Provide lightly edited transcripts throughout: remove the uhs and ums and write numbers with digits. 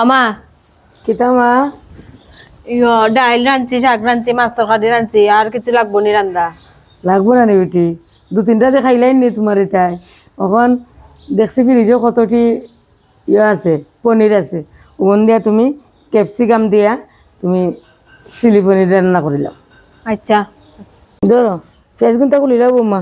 আমা কিতা মা ডাইল রাঁধছি, শাক রাঁধছি, মাছ তরকারি রাঁধছি, আর কিছু লাগবো নি রান্দা? লাগবো না নি বেটি? দু তিনটা দেখাইলাই নি তোমার এটাই? এখন দেখছি ফ্রিজে কতটি আছে, পনির আছে। ওখান দিয়া তুমি ক্যাপসিকাম দিয়া তুমি চিলি পনির রান্না করিলাম। আচ্ছা ধরো পেঁয়াজ গুনটা খুলিলাম বৌমা।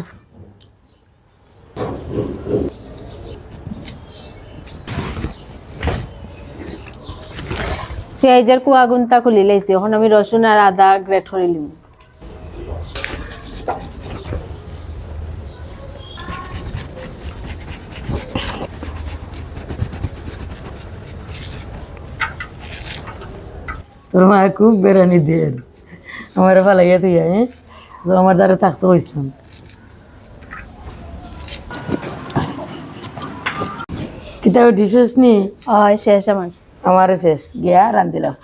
পেঁয়াজের কুয়া গুন্তা খুলি লাইছি, এখন আমি রসুন আর আদা গ্রেট করে লিম। তোর মা খুব বেড়ানি দিয়ে আমার ফালাইয়া তুই তো আমার দ্বারা থাকতে হয়েছিলাম। কিতাব ডিশেস নি শেষ আমার। আমারে শেষ গিয়া রান্ধিলাম।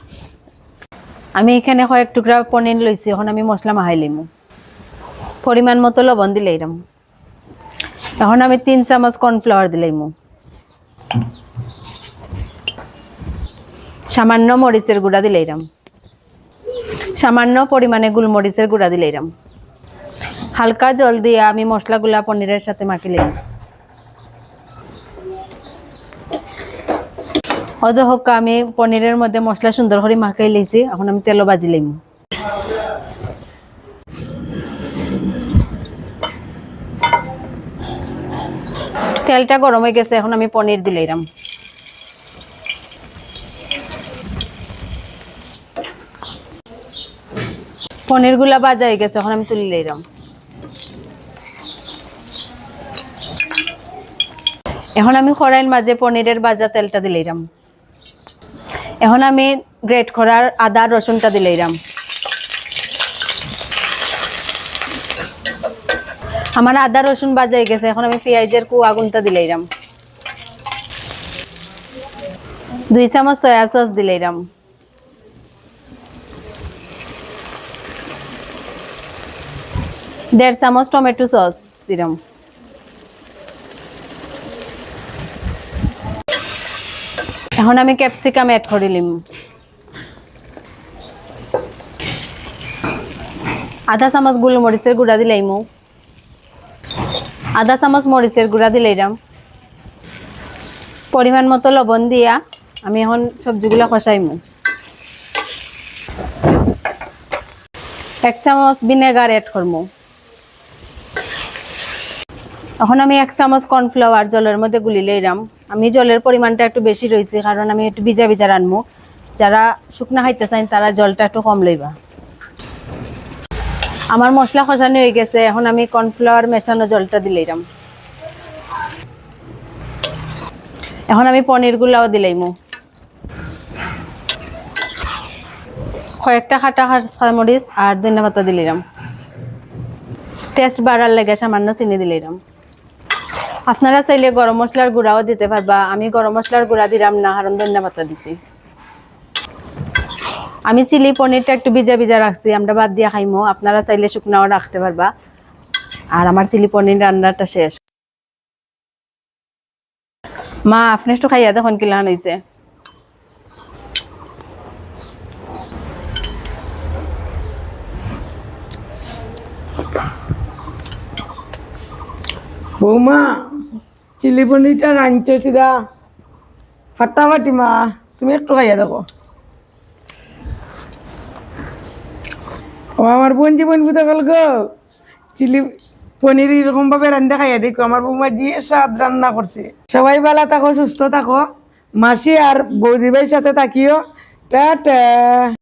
আমি এখানে কয়েক টুকরা পনির লইছি, এখন আমি মশলা মাহাই লিম। পরিমাণ মতো লবণ দিলাইরাম। এখন আমি 3 চামচ কর্নফ্লাওয়ার দিলাইমু। সামান্য মরিচের গুঁড়া দিলাইরাম। সামান্য পরিমাণে গোলমরিচের গুঁড়া দিলাইরাম। হালকা জল দিয়ে আমি মশলাগুলা পনিরের সাথে মাখিলাম। অদহকা আমি পনিরের মধ্যে মশলা সুন্দর করে মাখাই লইছি, এখন আমি তেলও ভাজি লইম। তেলটা গরম হয়ে গেছে, এখন আমি পনির দিলাম। পনির গুলা ভাজা হয়ে গেছে, এখন আমি তুলে লইলাম। এখন আমি কড়াইয়ের মাঝে পনিরের ভাজা তেলটা দিলাম। এখন আমি গ্রেট করার আদা রসুনটা দিলাম। আমার আদা রসুন ভাজা হয়ে গেছে, এখন আমি পেঁয়াজের কুয়া গুনটা দিলাম। 2 চামচ সয়া সস দিলাম। 1.5 চামচ টমেটো সস দিলাম। এখন আমি ক্যাপসিকাম অ্যাড করে লিম। আধা চামচ গোলমরিচের গুঁড়া দিলাইমু। আধা চামচ মরিচের গুঁড়া দিলাইরাম। পরিমাণ মতো লবণ দিয়া আমি এখন সবজিগুলা কষাইমু। 1 চামচ ভিনেগার অ্যাড করবো। এখন আমি 1 চামচ কর্নফ্লাওয়ার জলের মধ্যে গুলি লইলাম। আমি জলের পরিমাণটা একটু বেশি রয়েছে, কারণ আমি একটু ভিজা ভিজা রানবো। যারা শুকনা খাইতে চান তারা জলটা একটু কম লইবা। আমার মশলা কষানো হয়ে গেছে, এখন আমি কর্নফ্লাওয়ার মেশানো জলটা দিলাম। এখন আমি পনির গুলাও দিলাইমু। কয়েকটা কাটা কাঁচামরিচ আর ধনিয়া পাতা দিলাম। টেস্ট বাড়ার লাগে সামান্য চিনি দিলাম। আপনারা চাইলে গরম মশলার গুঁড়াও দিতে পারবা, আমি গরম মশলার গুঁড়া দিলাম না, কারণ ধনিয়া পাতা দিছি। আমি চিলি পনিরটা একটু ভিজা ভিজা রাখছি, আমরা বাদ দিয়ে খাইমো। আপনারা চাইলে শুকনাও রাখতে পারবা। আর আমার চিলি পনির রান্নাটা শেষ। মা আপনি একটু খাইয়া দেখুন কিলান হয়েছে। বৌমা চিলি পনিরটা রাঁধছো সিধা ফাটাফাটি। মা তুমি একটু খাইয়া দেখো। ও আমার বোন জীবন বুঝা গেল গো, চিলি পনির এরকম ভাবে রান্না খাইয়া দেখো। আমার বৌমা দিয়ে স্বাদ রান্না করছে। সবাই ভালো থাকো, সুস্থ থাকো। মাসি আর বৌদি ভাইয়ের সাথে থাকিও। টাটা।